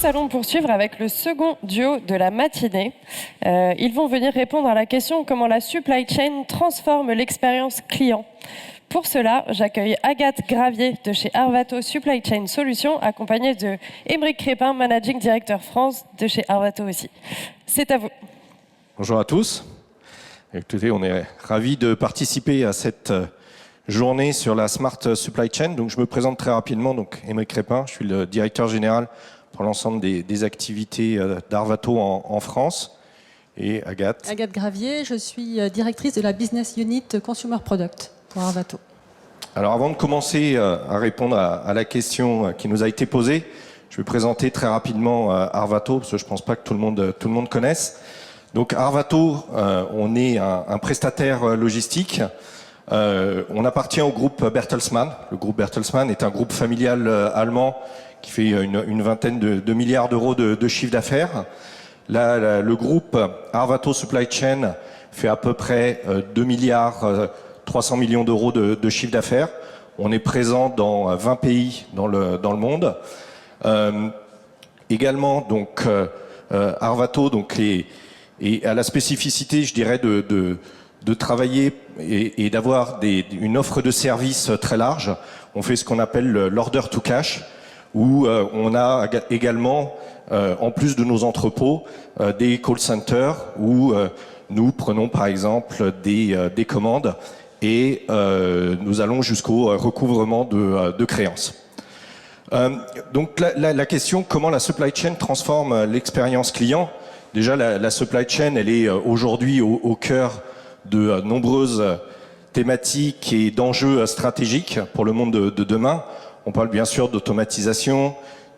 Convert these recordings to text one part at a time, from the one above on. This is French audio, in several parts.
nous allons poursuivre avec le second duo de la matinée. Ils vont venir répondre à la question comment la supply chain transforme l'expérience client. Pour cela, j'accueille Agathe Gravier de chez Arvato Supply Chain Solutions, accompagnée de Aymeric Crépin, Managing Director France de chez Arvato aussi. C'est à vous. Bonjour à tous. Écoutez, on est ravis de participer à cette journée sur la Smart Supply Chain. Donc, je me présente très rapidement. Donc, Aymeric Crépin, je suis le directeur général pour l'ensemble des activités d'Arvato en France. Et Agathe. Agathe Gravier, je suis directrice de la Business Unit Consumer Product pour Arvato. Alors, avant de commencer à répondre à la question qui nous a été posée, je vais présenter très rapidement Arvato, parce que je ne pense pas que tout le monde connaisse. Donc, Arvato, on est un prestataire logistique. On appartient au groupe Bertelsmann. Le groupe Bertelsmann est un groupe familial allemand qui fait une vingtaine de milliards d'euros de chiffre d'affaires. Là, le groupe Arvato Supply Chain fait à peu près 2 milliards 300 millions d'euros de chiffre d'affaires. On est présent dans 20 pays dans le monde. Également, donc, Arvato a la spécificité, je dirais, de travailler et d'avoir une offre de service très large. On fait ce qu'on appelle l'order to cash, où on a également, en plus de nos entrepôts, des call centers où nous prenons par exemple des commandes et nous allons jusqu'au recouvrement de créances. Donc la question, comment la supply chain transforme l'expérience client? Déjà, la supply chain, elle est aujourd'hui au cœur de nombreuses thématiques et d'enjeux stratégiques pour le monde de demain. On parle bien sûr d'automatisation,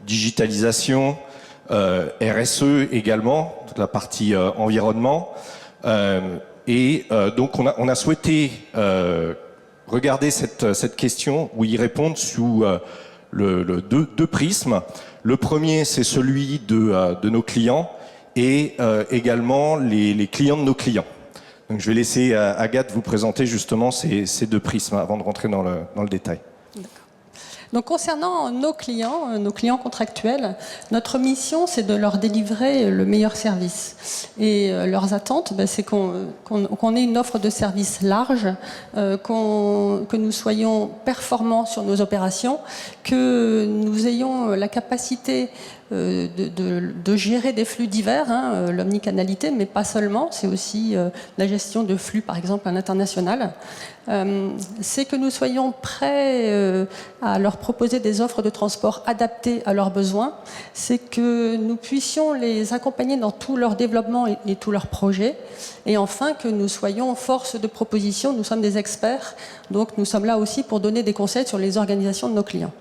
digitalisation, RSE également, toute la partie environnement. Donc on a souhaité regarder cette question ou y répondre sous deux prismes. Le premier, c'est celui de nos clients et également les clients de nos clients. Donc je vais laisser Agathe vous présenter justement ces deux prismes avant de rentrer dans le détail. Donc concernant nos clients contractuels, notre mission c'est de leur délivrer le meilleur service. Et leurs attentes, c'est qu'on ait une offre de service large, que nous soyons performants sur nos opérations, que nous ayons la capacité de gérer des flux divers, l'omnicanalité, mais pas seulement, c'est aussi la gestion de flux, par exemple, à l'international. C'est que nous soyons prêts à leur proposer des offres de transport adaptées à leurs besoins, c'est que nous puissions les accompagner dans tout leur développement et tous leurs projets, et enfin que nous soyons force de proposition, nous sommes des experts, donc nous sommes là aussi pour donner des conseils sur les organisations de nos clients.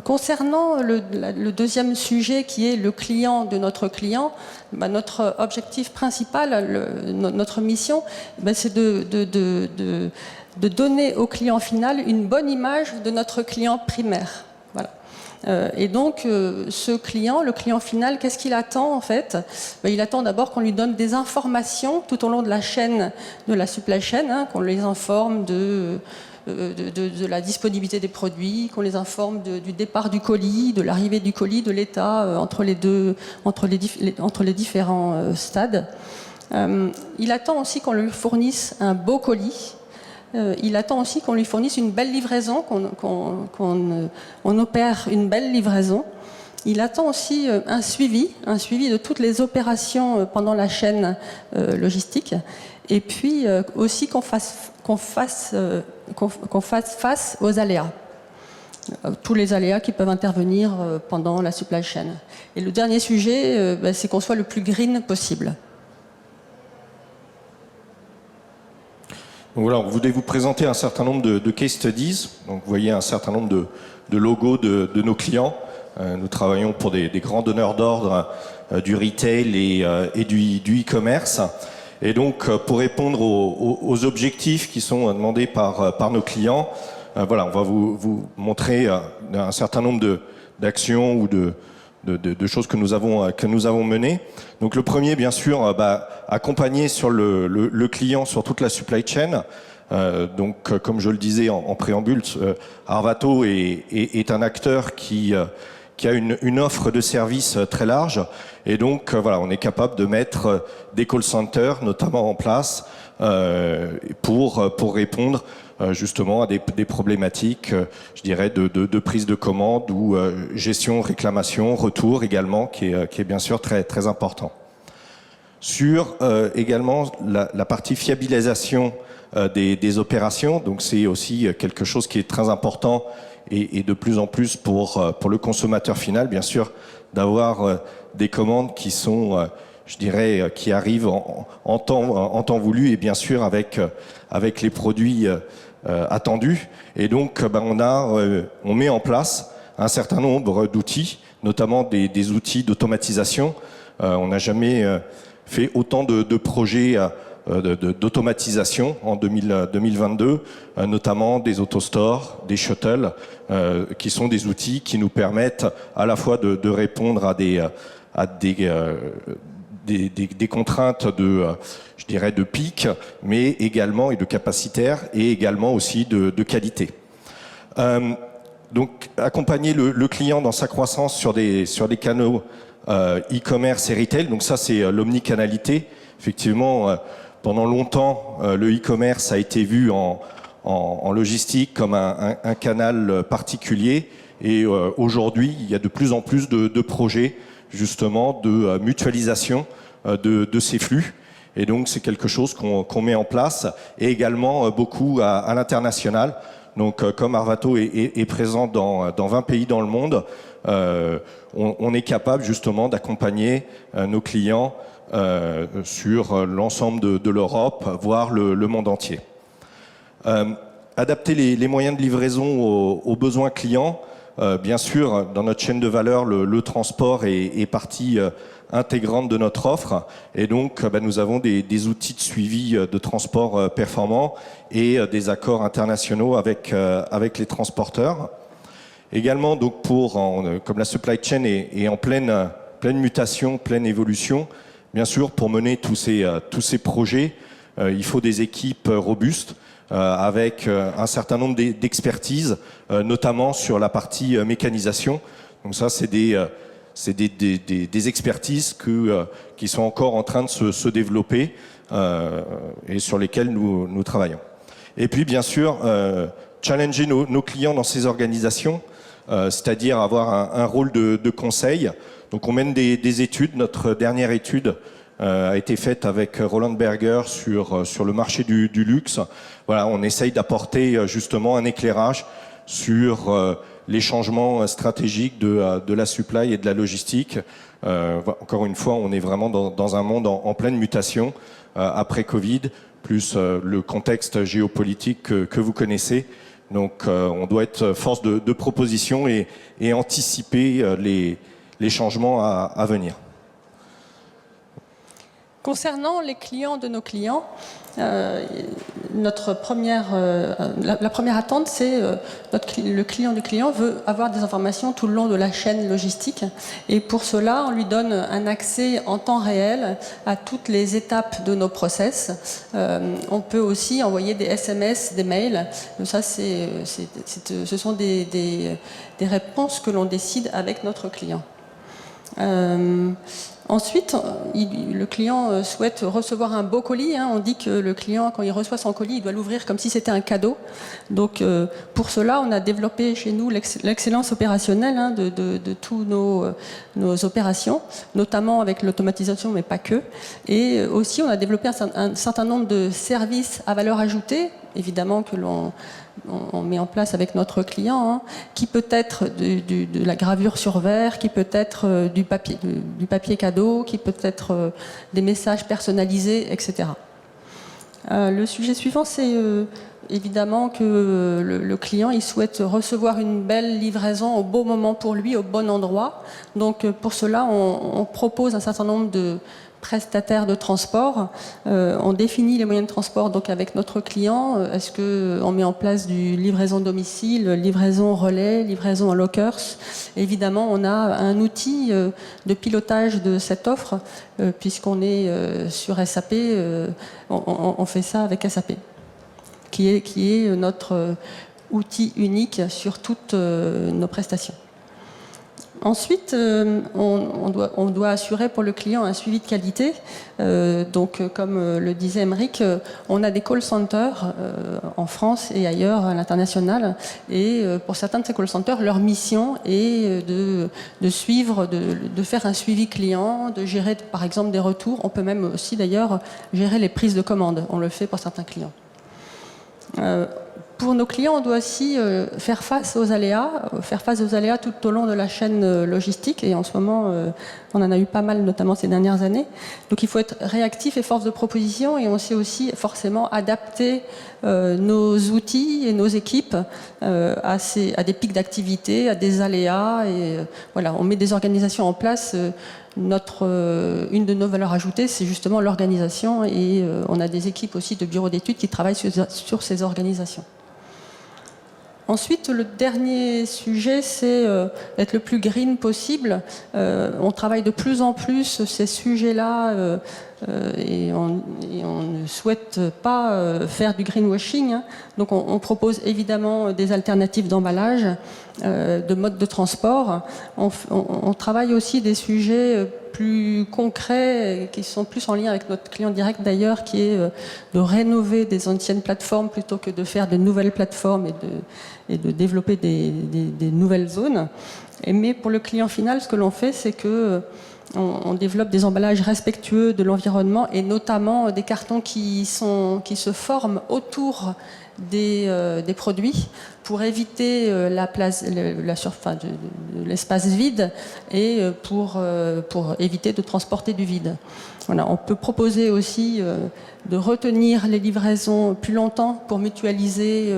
Concernant le deuxième sujet qui est le client de notre client, notre objectif principal, notre mission, c'est de donner au client final une bonne image de notre client primaire. Voilà. Et donc ce client, le client final, qu'est-ce qu'il attend en fait? Il attend d'abord qu'on lui donne des informations tout au long de la chaîne, de la supply chain, qu'on les informe de la disponibilité des produits, qu'on les informe du départ du colis, de l'arrivée du colis, de l'état entre les différents stades. Il attend aussi qu'on lui fournisse un beau colis. Il attend aussi qu'on lui fournisse une belle livraison, qu'on opère une belle livraison. Il attend aussi un suivi de toutes les opérations pendant la chaîne logistique. Et puis aussi qu'on fasse face aux aléas. Tous les aléas qui peuvent intervenir pendant la supply chain. Et le dernier sujet, c'est qu'on soit le plus green possible. Donc voilà, on voulait vous présenter un certain nombre de case studies. Donc vous voyez un certain nombre de logos de nos clients. Nous travaillons pour des grands donneurs d'ordre du retail et du e-commerce. Et donc, pour répondre aux objectifs qui sont demandés par nos clients, voilà, on va vous montrer un certain nombre d'actions ou de choses que nous avons menées. Donc, le premier, bien sûr, accompagner sur le client sur toute la supply chain. Donc, comme je le disais en préambule, Arvato est un acteur qui qui a une offre de services très large. Et donc, voilà, on est capable de mettre des call centers, notamment en place, pour répondre justement à des problématiques, je dirais, de prise de commande ou gestion, réclamation, retour également, qui est bien sûr très, très important. Sur également la partie fiabilisation des opérations, donc c'est aussi quelque chose qui est très important et de plus en plus pour le consommateur final, bien sûr, d'avoir des commandes qui sont, je dirais, qui arrivent en temps voulu et bien sûr avec les produits attendus. Et donc, on met en place un certain nombre d'outils, notamment des outils d'automatisation. On n'a jamais fait autant de projets d'automatisation en 2022, notamment des autostores, des shuttles, qui sont des outils qui nous permettent à la fois de répondre à des contraintes je dirais, de pic, mais également et de capacitaire, et également aussi de qualité. Donc, accompagner le client dans sa croissance sur des canaux e-commerce et retail. Donc ça, c'est l'omnicanalité. Effectivement, pendant longtemps, le e-commerce a été vu en logistique comme un canal particulier. Et aujourd'hui, il y a de plus en plus de projets, justement, de mutualisation de ces flux. Et donc, c'est quelque chose qu'on met en place. Et également, beaucoup à l'international. Donc, comme Arvato est présent dans 20 pays dans le monde, on est capable justement d'accompagner nos clients sur l'ensemble de l'Europe, voire le monde entier. Adapter les moyens de livraison aux besoins clients. Bien sûr, dans notre chaîne de valeur, le transport est partie intégrante de notre offre. Et donc, nous avons des outils de suivi de transport performants et des accords internationaux avec les transporteurs. Également, donc comme la supply chain est en pleine mutation, pleine évolution, bien sûr, pour mener tous ces projets, il faut des équipes robustes avec un certain nombre d'expertises, notamment sur la partie mécanisation. Donc ça, c'est des expertises qui sont encore en train de se développer et sur lesquelles nous travaillons. Et puis, bien sûr, challenger nos clients dans ces organisations, c'est-à-dire avoir un rôle de conseil. Donc on mène des études. Notre dernière étude a été faite avec Roland Berger sur le marché du luxe. Voilà, on essaye d'apporter justement un éclairage sur les changements stratégiques de la supply et de la logistique. Encore une fois, on est vraiment dans un monde en pleine mutation après Covid, plus le contexte géopolitique que vous connaissez. Donc on doit être force de proposition et anticiper les changements à venir. Concernant les clients de nos clients, la première attente, c'est le client du client veut avoir des informations tout le long de la chaîne logistique. Et pour cela, on lui donne un accès en temps réel à toutes les étapes de nos process. On peut aussi envoyer des SMS, des mails. Ça, ce sont des réponses que l'on décide avec notre client. Ensuite, le client souhaite recevoir un beau colis. On dit que le client, quand il reçoit son colis, il doit l'ouvrir comme si c'était un cadeau. Donc, pour cela, on a développé chez nous l'excellence opérationnelle de tous nos opérations, notamment avec l'automatisation, mais pas que. Et aussi, on a développé un certain nombre de services à valeur ajoutée, évidemment que on met en place avec notre client, qui peut être de la gravure sur verre, qui peut être du papier cadeau, qui peut être des messages personnalisés, etc. Le sujet suivant, c'est évidemment que le client il souhaite recevoir une belle livraison au bon moment pour lui, au bon endroit. Donc pour cela, on propose un certain nombre de prestataires de transport. On définit les moyens de transport donc avec notre client. Est-ce qu'on met en place du livraison domicile, livraison relais, livraison en lockers? Évidemment, on a un outil de pilotage de cette offre puisqu'on est sur SAP. On fait ça avec SAP, qui est notre outil unique sur toutes nos prestations. Ensuite, on doit assurer pour le client un suivi de qualité. Donc, comme le disait Émeric, on a des call centers en France et ailleurs à l'international. Et pour certains de ces call centers, leur mission est de suivre, de faire un suivi client, de gérer par exemple des retours. On peut même aussi d'ailleurs gérer les prises de commandes. On le fait pour certains clients. Pour nos clients, on doit aussi faire face aux aléas tout au long de la chaîne logistique. Et en ce moment, on en a eu pas mal, notamment ces dernières années. Donc il faut être réactif et force de proposition. Et on sait aussi forcément adapter nos outils et nos équipes à des pics d'activité, à des aléas. Et voilà, on met des organisations en place. Une de nos valeurs ajoutées, c'est justement l'organisation. Et on a des équipes aussi de bureaux d'études qui travaillent sur ces organisations. Ensuite, le dernier sujet, c'est d'être le plus green possible. On travaille de plus en plus ces sujets-là et on ne souhaite pas faire du greenwashing. Hein. Donc on propose évidemment des alternatives d'emballage, de modes de transport. On travaille aussi des sujets plus concrets qui sont plus en lien avec notre client direct d'ailleurs, qui est de rénover des anciennes plateformes plutôt que de faire de nouvelles plateformes et de développer des nouvelles zones. Mais pour le client final, ce que l'on fait, c'est que on développe des emballages respectueux de l'environnement et notamment des cartons qui se forment autour des produits pour éviter l'espace vide et pour éviter de transporter du vide. Voilà, on peut proposer aussi de retenir les livraisons plus longtemps pour mutualiser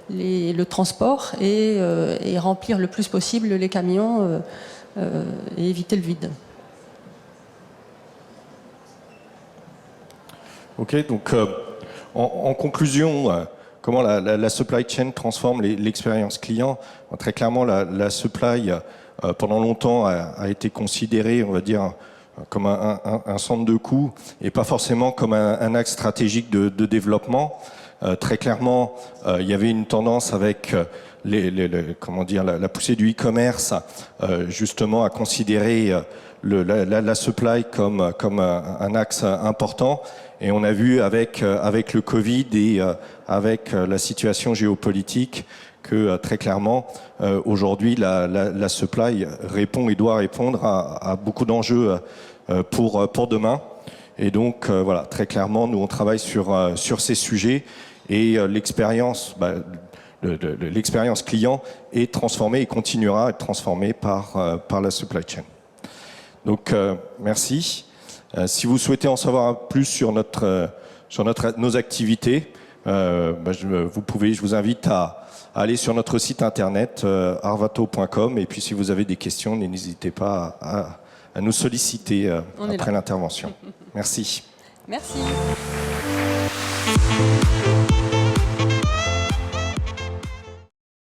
le transport et remplir le plus possible les camions et éviter le vide. Ok, donc en conclusion, comment la supply chain transforme l'expérience client. Très clairement, la supply, pendant longtemps, a été considérée, on va dire, comme un centre de coûts et pas forcément comme un axe stratégique de développement. Très clairement, il y avait une tendance avec la poussée du e-commerce, justement à considérer la supply comme un axe important. Et on a vu avec le Covid et avec la situation géopolitique que très clairement aujourd'hui la supply répond et doit répondre à beaucoup d'enjeux pour demain. Et donc voilà, très clairement nous on travaille sur ces sujets et l'expérience client est transformée et continuera à être transformée par la supply chain. Donc merci. Si vous souhaitez en savoir plus sur nos activités, je vous invite à aller sur notre site internet arvato.com et puis si vous avez des questions, n'hésitez pas à nous solliciter après l'intervention. Merci. Merci.